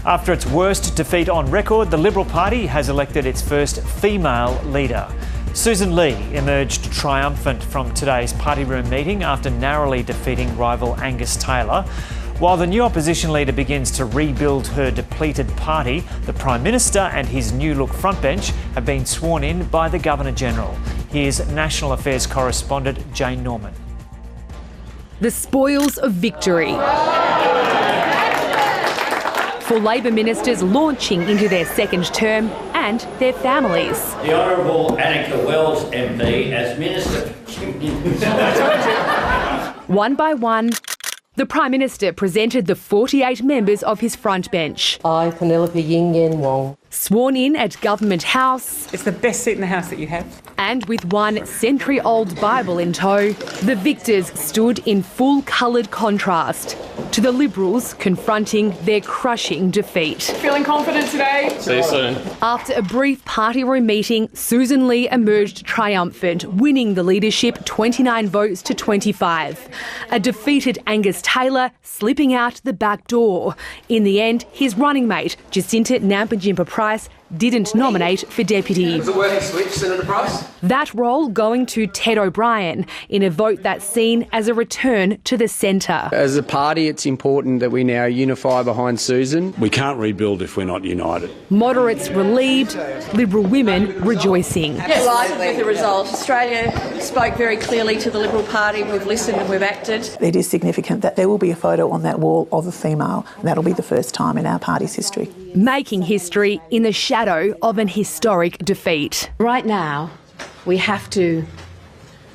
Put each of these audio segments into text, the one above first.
After its worst defeat on record, the Liberal Party has elected its first female leader. Sussan Ley emerged triumphant from today's party room meeting after narrowly defeating rival Angus Taylor. While the new opposition leader begins to rebuild her depleted party, the Prime Minister and his new-look frontbench have been sworn in by the Governor-General. Here's National Affairs correspondent Jane Norman. The spoils of victory for Labor ministers launching into their second term and their families. The Honourable Annika Wells MP as Minister. One by one, the Prime Minister presented the 48 members of his frontbench. I, Penelope Yin Yen Wong. Sworn in at Government House. It's the best seat in the House that you have. And with one century-old Bible in tow, the victors stood in full coloured contrast to the Liberals confronting their crushing defeat. Feeling confident today? See you soon. After a brief party room meeting, Sussan Ley emerged triumphant, winning the leadership 29 votes to 25. A defeated Angus Taylor slipping out the back door. In the end, his running mate, Jacinta Nampijinpa Price, didn't nominate for deputy. Was it working switch, Senator Price? That role going to Ted O'Brien in a vote that's seen as a return to the centre. As a party, it's important that we now unify behind Sussan. We can't rebuild if we're not united. Moderates relieved, Liberal women rejoicing. Delighted with the result. Australia spoke very clearly to the Liberal Party. We've listened and we've acted. It is significant that there will be a photo on that wall of a female, and that'll be the first time in our party's history. Making history in the shadow of an historic defeat. Right now, we have to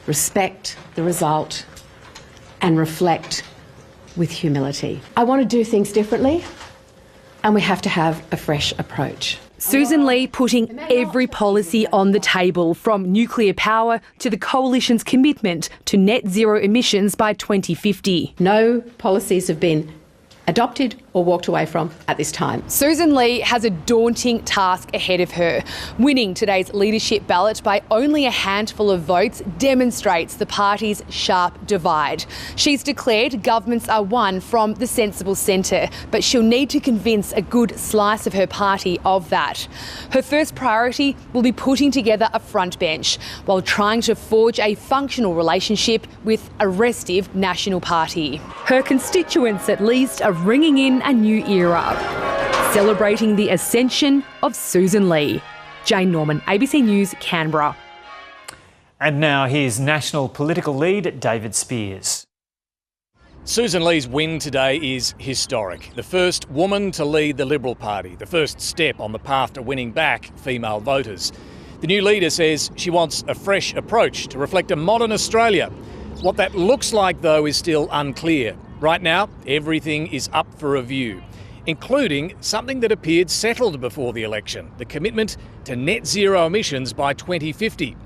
respect the result and reflect with humility. I want to do things differently, and we have to have a fresh approach. Sussan Ley putting every policy on the table, from nuclear power to the Coalition's commitment to net zero emissions by 2050. No policies have been adopted or walked away from at this time. Sussan Ley has a daunting task ahead of her. Winning today's leadership ballot by only a handful of votes demonstrates the party's sharp divide. She's declared governments are won from the sensible centre, but she'll need to convince a good slice of her party of that. Her first priority will be putting together a frontbench while trying to forge a functional relationship with a restive National Party. Her constituents, at least, are ringing in a new era, celebrating the ascension of Sussan Ley. Jane Norman, ABC News, Canberra. And now here's national political lead David Spears. Sussan Ley's win today is historic. The first woman to lead the Liberal Party, the first step on the path to winning back female voters. The new leader says she wants a fresh approach to reflect a modern Australia. What that looks like, though, is still unclear. Right now, everything is up for review, including something that appeared settled before the election, the commitment to net zero emissions by 2050.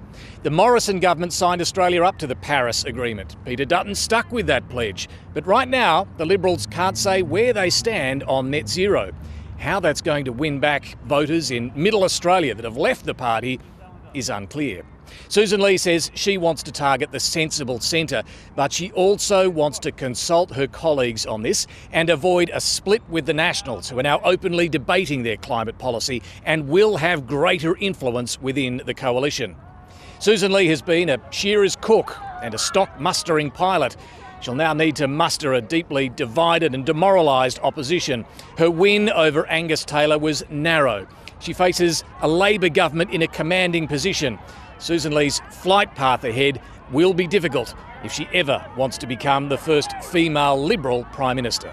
The Morrison government signed Australia up to the Paris Agreement. Peter Dutton stuck with that pledge. But right now, the Liberals can't say where they stand on net zero. How that's going to win back voters in Middle Australia that have left the party is unclear. Sussan Ley says she wants to target the sensible centre, but she also wants to consult her colleagues on this and avoid a split with the Nationals, who are now openly debating their climate policy and will have greater influence within the coalition. Sussan Ley has been a shearer's cook and a stock mustering pilot. She'll now need to muster a deeply divided and demoralised opposition. Her win over Angus Taylor was narrow. She faces a Labor government in a commanding position. Sussan Ley's flight path ahead will be difficult if she ever wants to become the first female Liberal Prime Minister.